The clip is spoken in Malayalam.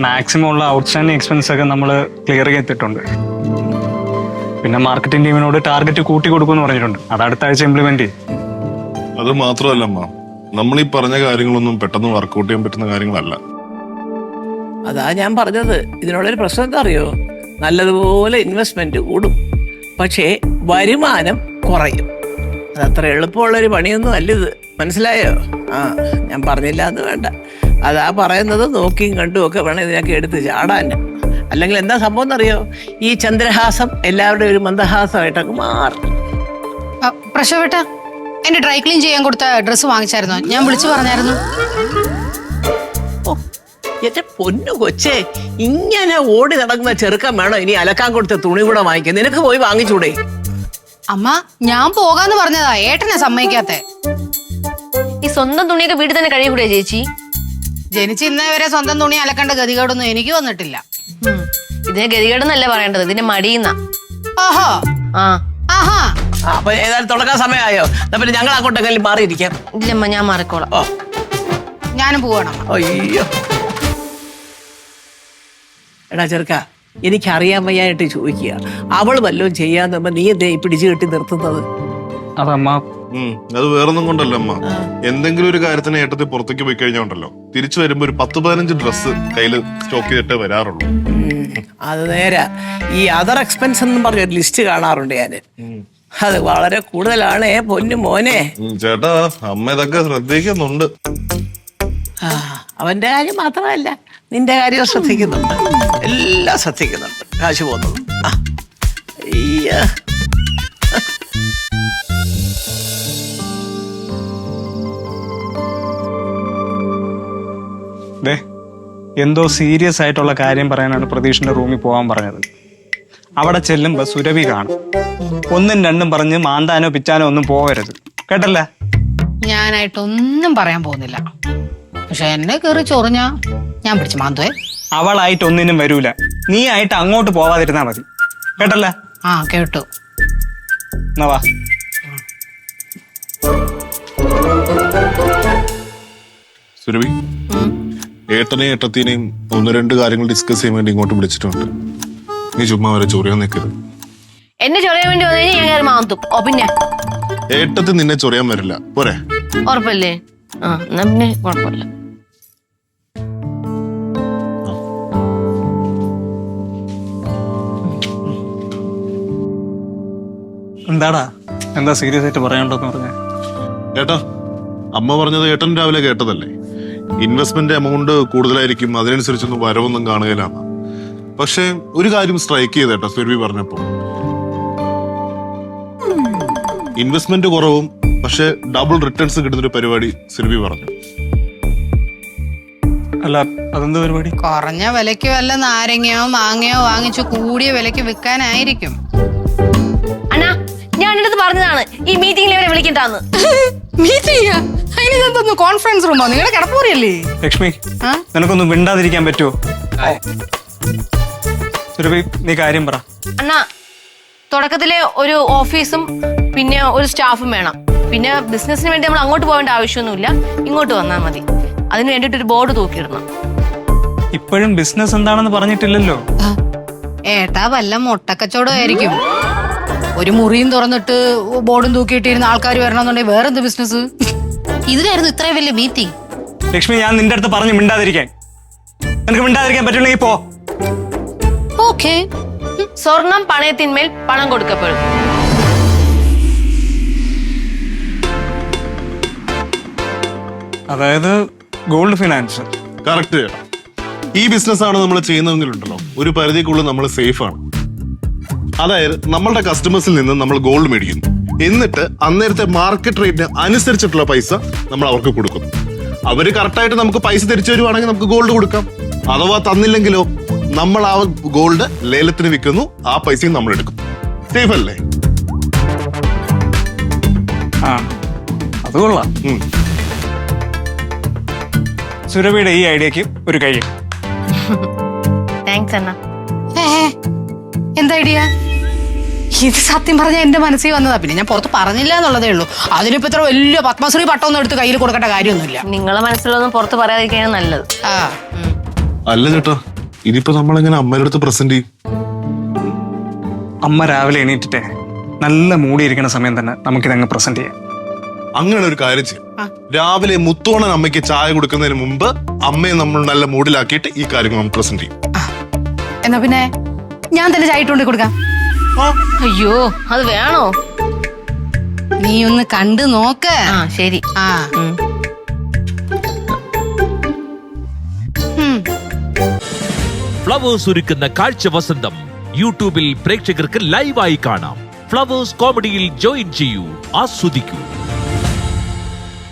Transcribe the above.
മാക്സിമം ഉള്ള ഔട്ട്സ്റ്റാൻഡിങ് എക്സ്പെൻസ് ഒക്കെ നമ്മൾ ക്ലിയർ ചെയ്തിട്ടുണ്ട്. പിന്നെ മാർക്കറ്റിംഗ് ടീമിനോട് ടാർഗറ്റ് കൂട്ടി കൊടുക്കുമെന്ന് പറഞ്ഞിട്ടുണ്ട്. അത് അടുത്ത ആഴ്ച ഇംപ്ലിമെന്റ് ചെയ്യും. അത് മാത്രമല്ല അമ്മ, നമ്മൾ ഈ പറഞ്ഞ കാര്യങ്ങളൊന്നും പെട്ടെന്ന് വർക്കൗട്ട് ചെയ്യാൻ പറ്റുന്ന കാര്യങ്ങളല്ല. അതാ ഞാൻ പറഞ്ഞത്, ഇതിനുള്ളൊരു പ്രശ്നം എന്താ അറിയോ, നല്ലതുപോലെ ഇൻവെസ്റ്റ്മെന്റ് കൂടും, പക്ഷേ വരുമാനം കുറയും. അതത്ര എളുപ്പമുള്ളൊരു പണിയൊന്നും അല്ല ഇത്, മനസ്സിലായോ? ഞാൻ പറഞ്ഞില്ല എന്ന് വേണ്ട. അതാ പറയുന്നത്, നോക്കിയും കണ്ടും ഒക്കെ വേണം ഇതിനൊക്കെ എടുത്ത് ചാടാൻ. അല്ലെങ്കിൽ എന്താ സംഭവം എന്നറിയോ, ഈ ചന്ദ്രഹാസം എല്ലാവരുടെയും ഒരു മന്ദഹാസമായിട്ടൊക്കെ മാറും. പ്രശോഭേട്ട, എന്റെ ഡ്രൈ ക്ലീൻ ചെയ്യാൻ കൊടുത്ത ഡ്രസ്സ് വാങ്ങിച്ചായിരുന്നോ? ഞാൻ വിളിച്ചു പറഞ്ഞായിരുന്നു. എന്റെ പൊന്നു കൊച്ചേ, ഇങ്ങനെ ഓടി നടക്കുന്ന ചെറുക്കൻ വേണോ ഇനി അലക്കാൻ കൊടുത്ത തുണി കൂടെ വാങ്ങിക്കാൻ? നിനക്ക് പോയി വാങ്ങിച്ചൂടെ? അമ്മ, ഞാൻ പോകാന്ന് പറഞ്ഞതാ, ഏട്ടനെ സമ്മതിക്കാത്തെ. ഈ സ്വന്തം തുണിയൊക്കെ വീട്ടിൽ തന്നെ കഴിയൂടെ ചേച്ചി? ജനിച്ച് ഇന്നേ വരെ സ്വന്തം തുണി അലക്കേണ്ട ഗതികേടൊന്നും എനിക്ക് വന്നിട്ടില്ല. ഇതിനെ ഗതികേടെന്നല്ല പറയേണ്ടത്, ഇതിനെ മടിയുന്ന. ഓഹോ, ആഹാ. അപ്പൊ ഏതായാലും തുടങ്ങാൻ സമയമായോ? പിന്നെ ഞങ്ങൾ അങ്ങോട്ടെങ്കിലും മാറിയിരിക്കാം. ഇല്ലമ്മ, ഞാൻ മാറിക്കോളാം. ഞാനും പോവണം. അയ്യോ എടാ ചെറുക്ക, എനിക്കറിയാൻ വയ്യായിട്ട് ചോദിക്കുക, അവൾ വല്ലതും ചെയ്യാന്ന് നീ എന്തേ പിടിച്ചു കെട്ടി നിർത്തുന്നത്? അതമ്മ, അത് വേറൊന്നും കൊണ്ടല്ല അമ്മ. എന്തെങ്കിലും ഒരു കാര്യത്തിന് ഏട്ടത്തിൽ പുറത്തേക്ക് പോയി കഴിഞ്ഞോണ്ടല്ലോ, തിരിച്ചു വരുമ്പോ ഒരു 10-15 ഡ്രസ്സ് കയ്യിൽ സ്റ്റോക്ക് ചെയ്തിട്ടേ വരാറുള്ളൂ. അത് നേരാ. ഈ അതർ എക്സ്പെൻസ് എന്നും പറഞ്ഞൊരു ലിസ്റ്റ് കാണാറുണ്ട് ഞാന്. അത് വളരെ കൂടുതലാണേ പൊന്നു മോനെ. ചേട്ടാ, അമ്മ ഇതൊക്കെ ശ്രദ്ധിക്കുന്നുണ്ട്. അവന്റെ കാര്യം മാത്രമല്ല, നിന്റെ കാര്യം ശ്രദ്ധിക്കുന്നുണ്ട്, എല്ലാം ശ്രദ്ധിക്കുന്നുണ്ട്. കാശ് പോകുന്നത് എന്തോ സീരിയസ് ആയിട്ടുള്ള കാര്യം പറയാനാണ് പ്രതീഷിന്റെ റൂമിൽ പോകാൻ പറഞ്ഞത്. അവിടെ ചെല്ലുമ്പോ സുരഭി കാണും. 1-2 പറഞ്ഞ് മാന്താനോ പിച്ചാനോ ഒന്നും പോകരുത്, കേട്ടല്ല? ഞാനായിട്ടൊന്നും പറയാൻ പോകുന്നില്ല, പക്ഷെ എന്നെ കയറി ചൊറിഞ്ഞാ ഞാൻ പിടിച്ച് മാന്തുവേ. അവളായിട്ട് ഒന്നിനും വരൂല, നീ ആയിട്ട് അങ്ങോട്ട് പോവാതിരുന്നാ മതി, കേട്ടല്ല? കേട്ടു. എന്നാ വാ. സുരഭി, ഏട്ടനെയും ഏട്ടത്തിനെയും 1-2 കാര്യങ്ങൾ ഡിസ്കസ് ചെയ്യാൻ വേണ്ടി ഇങ്ങോട്ട് വിളിച്ചിട്ടുണ്ട്. നീ ചുമ്മാ വരെ ചൊറിയാൻ നിൽക്കരുത്. എന്നെ ചൊറിയാൻ വേണ്ടി വന്നു കഴിഞ്ഞാൽ ഞാൻ കയറി മാന്തും. പിന്നെ ഏട്ടത്തിൽ നിന്നെ ചൊറിയാൻ വരില്ല, പോരെ? ഉറപ്പല്ലേ? എന്നാ പിന്നെ കുഴപ്പമില്ല. എന്താടാ, എന്താ സീരിയസ് ആയിട്ട് പറയാനുണ്ടെന്ന് പറഞ്ഞേ? ഏട്ടാ, അമ്മ പറഞ്ഞത് ഏട്ടൻ രാവിലെ കേട്ടതല്ലേ? ഇൻവെസ്റ്റ്മെന്റ് എമൗണ്ട് കൂടുതലായിരിക്കും, അതിനനുസരിച്ചൊന്നും വരവൊന്നും കാണുകയിലാണ്. പക്ഷെ ഒരു കാര്യം സ്ട്രൈക്ക് ചെയ്തേട്ടാ സുരഭി പറഞ്ഞപ്പോ, ഇൻവെസ്റ്റ്മെന്റ് കുറവും പക്ഷെ ഡബിൾ റിട്ടേൺസ് കിട്ടുന്നൊരു പരിപാടി സുരഭി പറഞ്ഞു. അല്ല, അതെന്ത് പരിപാടി? കുറഞ്ഞ വിലയ്ക്ക് വല്ല നാരങ്ങയോ മാങ്ങയോ വാങ്ങിച്ചു കൂടിയ വിലയ്ക്ക് വിൽക്കാനായിരിക്കും. അണ്ണാ, ഞാൻ എന്റെ അടുത്ത് പറഞ്ഞതാണ് ഈ മീറ്റിംഗിൽ ഇവരെ വിളിക്കണ്ടാന്ന്. കോൺഫറൻസ് റൂമോ? നിങ്ങളുടെ കിടപ്പൂരിയല്ലേ? ലക്ഷ്മി, നിനക്കൊന്നും മിണ്ടാതിരിക്കാൻ പറ്റുമോ? സുരഭി, നീ കാര്യം പറ. അണ്ണാ, തുടക്കത്തിലെ ഒരു ഓഫീസും പിന്നെ ഒരു സ്റ്റാഫും വേണം. പിന്നെ ബിസിനസിന് വേണ്ടി നമ്മൾ അങ്ങോട്ട് പോകേണ്ട ആവശ്യമൊന്നുമില്ല, ഇങ്ങോട്ട് വന്നാൽ മതി. അതിന് വേണ്ടിട്ട് ഒരു ബോർഡ് തൂക്കിയിടണം. ഇപ്പോഴും ബിസിനസ് എന്താണെന്ന് പറഞ്ഞിട്ടില്ലല്ലോ. ഏട്ടാ, വല്ല മുട്ടക്കച്ചവടമായിരിക്കും. ഒരു മുറിയും തുറന്നിട്ട് ബോർഡും തൂക്കിയിട്ടിരുന്ന ആൾക്കാർ വരണമെന്നുണ്ടെങ്കിൽ വേറെന്ത് ബിസിനസ്? ഇതിലായിരുന്നു ഇത്രയും വലിയ മീറ്റിംഗ്. ലക്ഷ്മി, ഞാൻ നിന്റെ അടുത്ത് പറഞ്ഞു മിണ്ടാതിരിക്കാൻ. നിനക്ക് മിണ്ടാതിരിക്കാൻ പറ്റില്ലെങ്കിൽ പോ. ഓക്കേ. സ്വർണം പണയത്തിന്മേൽ പണം കൊടുക്കപ്പെടും. അതായത് ഗോൾഡ് ഫിനാൻസ്. കറക്റ്റ്. ഈ ബിസിനസ് ആണ് നമ്മൾ ചെയ്യുന്നതെങ്കിലുണ്ടല്ലോ, ഒരു പരിധിക്കുള്ളിൽ നമ്മൾ സേഫ് ആണ്. അതായത് നമ്മളുടെ കസ്റ്റമേഴ്സിൽ നിന്ന് നമ്മൾ ഗോൾഡ് മേടിക്കുന്നു, എന്നിട്ട് അന്നേരത്തെ മാർക്കറ്റ് റേറ്റിന് അനുസരിച്ചിട്ടുള്ള പൈസ നമ്മൾ അവർക്ക് കൊടുക്കുന്നു. അവര് കറക്റ്റായിട്ട് നമുക്ക് പൈസ തിരിച്ചു വരുവാണെങ്കിൽ നമുക്ക് ഗോൾഡ് കൊടുക്കാം. അഥവാ തന്നില്ലെങ്കിലോ നമ്മൾ ആ ഗോൾഡ് ലേലത്തിന് വിൽക്കുന്നു, ആ പൈസയും നമ്മൾ എടുക്കുന്നു. സേഫ് അല്ലേ? അത് കൊള്ളാം. സുരഭിയുടെ ഈ ഐഡിയക്ക് ഒരു കൈ. താങ്ക്സ് അണ്ണാ. എന്താ ഐഡിയ? ഇത് സത്യം പറഞ്ഞാൽ എന്റെ മനസ്സിൽ വന്നതാ, പിന്നെ ഞാൻ പുറത്ത് പറഞ്ഞില്ല എന്നുള്ളതേ ഉള്ളൂ. അതിനിപ്പോ ഇത്ര വലിയ പത്മശ്രീ പട്ടമൊന്നും എടുത്ത് കയ്യിൽ കൊടുക്കേണ്ട കാര്യമൊന്നുമില്ല. നിങ്ങളെ മനസ്സിലൊന്നും പുറത്ത് പറയാതിരിക്കാനാണ് നല്ലത്. അല്ല ചേട്ടാ, ഇതിപ്പോ നമ്മളെങ്ങനെ അമ്മയുടെ അടുത്ത് പ്രസന്റ് ചെയ്യും? അമ്മ രാവിലെ എണീറ്റിട്ടേ നല്ല മൂടിയിരിക്കുന്ന സമയം തന്നെ നമുക്കിതങ്ങ് പ്രസന്റ് ചെയ്യാം. അങ്ങനെ ഒരു കാര്യം ചെയ്യും. രാവിലെ മുത്തോണൻ അമ്മയ്ക്ക് ചായ കൊടുക്കുന്നതിന് മുമ്പ് അമ്മയെ നമ്മൾ നല്ല മൂഡിലാക്കിയിട്ട് ഈ കാര്യങ്ങൾ നമ്മൾ പ്രസന്റ് ചെയ്യും. എന്നാ പിന്നെ ഞാൻ തന്നെ ചായ ഇട്ടുകൊണ്ട് കൊടുക്കാം. അയ്യോ അത് വേണോ? നീ ഒന്ന് കണ്ടു നോക്ക്. ആ ശരി. ആ ഉം. ഫ്ലവേഴ്സ് ഒരുക്കുന്ന കാഴ്ച വസന്തം യൂട്യൂബിൽ പ്രേക്ഷകർക്ക് ലൈവായി കാണാം. ഫ്ലവേഴ്സ് കോമഡിയിൽ ജോയിൻ ചെയ്യൂ, ആസ്വദിക്കൂ.